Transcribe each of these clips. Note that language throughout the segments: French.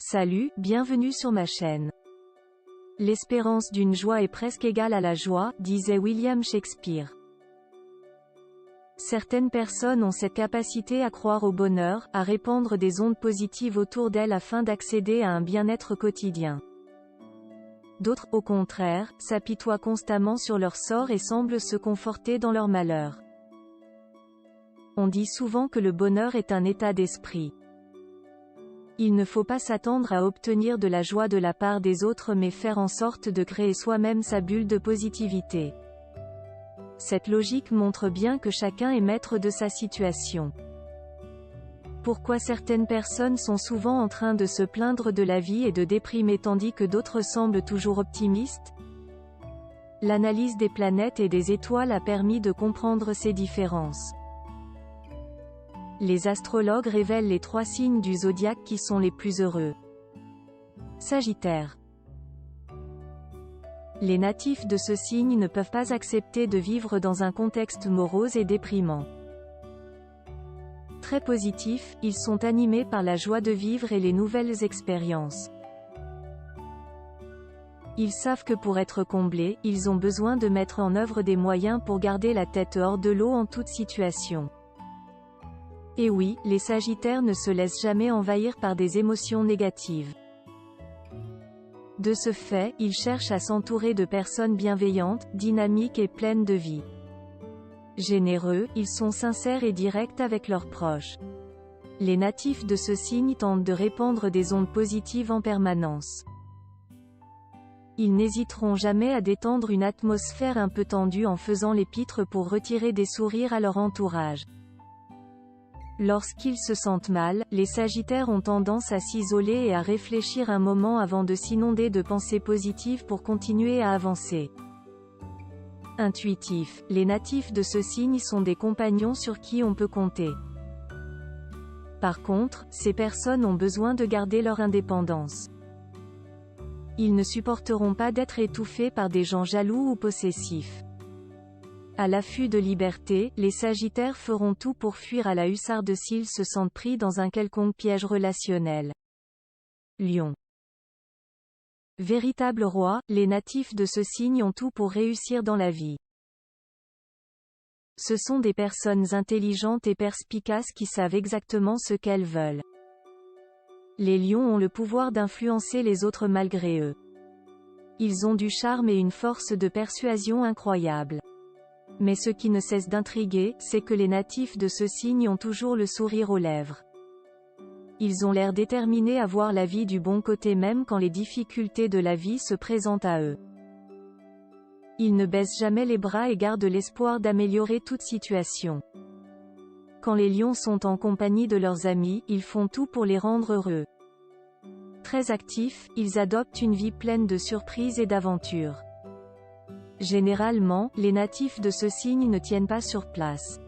Salut, bienvenue sur ma chaîne. L'espérance d'une joie est presque égale à la joie, disait William Shakespeare. Certaines personnes ont cette capacité à croire au bonheur, à répandre des ondes positives autour d'elles afin d'accéder à un bien-être quotidien. D'autres, au contraire, s'apitoient constamment sur leur sort et semblent se conforter dans leur malheur. On dit souvent que le bonheur est un état d'esprit. Il ne faut pas s'attendre à obtenir de la joie de la part des autres mais faire en sorte de créer soi-même sa bulle de positivité. Cette logique montre bien que chacun est maître de sa situation. Pourquoi certaines personnes sont souvent en train de se plaindre de la vie et de déprimer tandis que d'autres semblent toujours optimistes? L'analyse des planètes et des étoiles a permis de comprendre ces différences. Les astrologues révèlent les 3 signes du zodiaque qui sont les plus heureux. Sagittaire. Les natifs de ce signe ne peuvent pas accepter de vivre dans un contexte morose et déprimant. Très positifs, ils sont animés par la joie de vivre et les nouvelles expériences. Ils savent que pour être comblés, ils ont besoin de mettre en œuvre des moyens pour garder la tête hors de l'eau en toute situation. Et oui, les Sagittaires ne se laissent jamais envahir par des émotions négatives. De ce fait, ils cherchent à s'entourer de personnes bienveillantes, dynamiques et pleines de vie. Généreux, ils sont sincères et directs avec leurs proches. Les natifs de ce signe tentent de répandre des ondes positives en permanence. Ils n'hésiteront jamais à détendre une atmosphère un peu tendue en faisant les pitres pour retirer des sourires à leur entourage. Lorsqu'ils se sentent mal, les Sagittaires ont tendance à s'isoler et à réfléchir un moment avant de s'inonder de pensées positives pour continuer à avancer. Intuitifs, les natifs de ce signe sont des compagnons sur qui on peut compter. Par contre, ces personnes ont besoin de garder leur indépendance. Ils ne supporteront pas d'être étouffés par des gens jaloux ou possessifs. À l'affût de liberté, les Sagittaires feront tout pour fuir à la hussarde s'ils se sentent pris dans un quelconque piège relationnel. Lion. Véritables rois, les natifs de ce signe ont tout pour réussir dans la vie. Ce sont des personnes intelligentes et perspicaces qui savent exactement ce qu'elles veulent. Les lions ont le pouvoir d'influencer les autres malgré eux. Ils ont du charme et une force de persuasion incroyable. Mais ce qui ne cesse d'intriguer, c'est que les natifs de ce signe ont toujours le sourire aux lèvres. Ils ont l'air déterminés à voir la vie du bon côté même quand les difficultés de la vie se présentent à eux. Ils ne baissent jamais les bras et gardent l'espoir d'améliorer toute situation. Quand les lions sont en compagnie de leurs amis, ils font tout pour les rendre heureux. Très actifs, ils adoptent une vie pleine de surprises et d'aventures. Généralement, les natifs de ce signe ne tiennent pas sur place.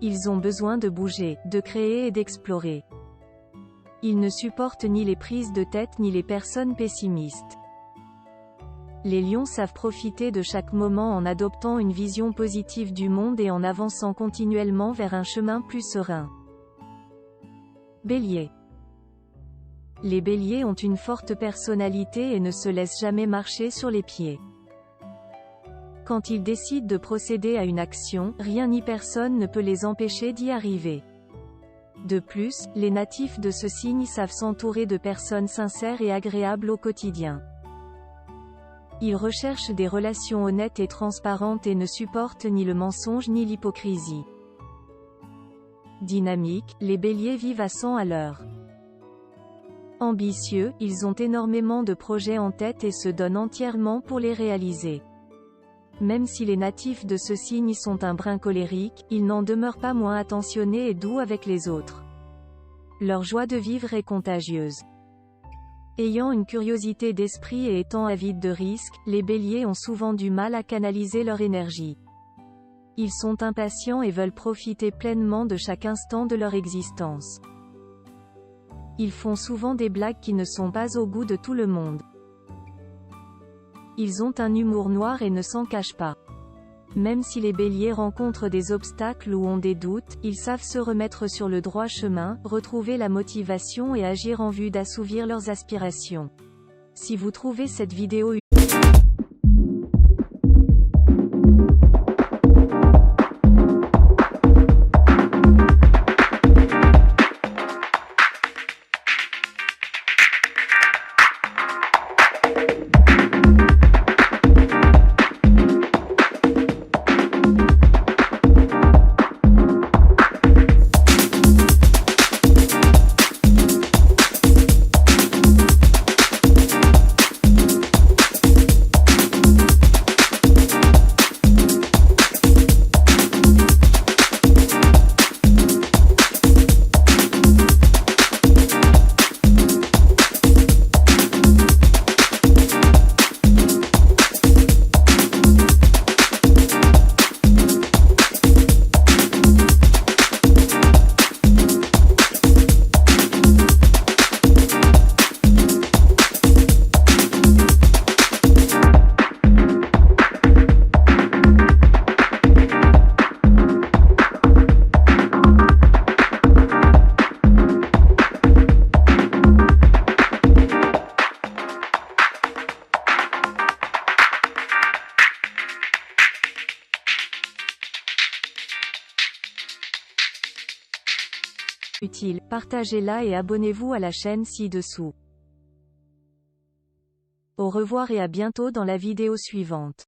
Ils ont besoin de bouger, de créer et d'explorer. Ils ne supportent ni les prises de tête ni les personnes pessimistes. Les lions savent profiter de chaque moment en adoptant une vision positive du monde et en avançant continuellement vers un chemin plus serein. Bélier. Les béliers ont une forte personnalité et ne se laissent jamais marcher sur les pieds. Quand ils décident de procéder à une action, rien ni personne ne peut les empêcher d'y arriver. De plus, les natifs de ce signe savent s'entourer de personnes sincères et agréables au quotidien. Ils recherchent des relations honnêtes et transparentes et ne supportent ni le mensonge ni l'hypocrisie. Dynamiques, les béliers vivent à 100 à l'heure. Ambitieux, ils ont énormément de projets en tête et se donnent entièrement pour les réaliser. Même si les natifs de ce signe sont un brin colériques, ils n'en demeurent pas moins attentionnés et doux avec les autres. Leur joie de vivre est contagieuse. Ayant une curiosité d'esprit et étant avides de risques, les béliers ont souvent du mal à canaliser leur énergie. Ils sont impatients et veulent profiter pleinement de chaque instant de leur existence. Ils font souvent des blagues qui ne sont pas au goût de tout le monde. Ils ont un humour noir et ne s'en cachent pas. Même si les béliers rencontrent des obstacles ou ont des doutes, ils savent se remettre sur le droit chemin, retrouver la motivation et agir en vue d'assouvir leurs aspirations. Si vous trouvez cette vidéo utile, partagez-la et abonnez-vous à la chaîne ci-dessous. Au revoir et à bientôt dans la vidéo suivante.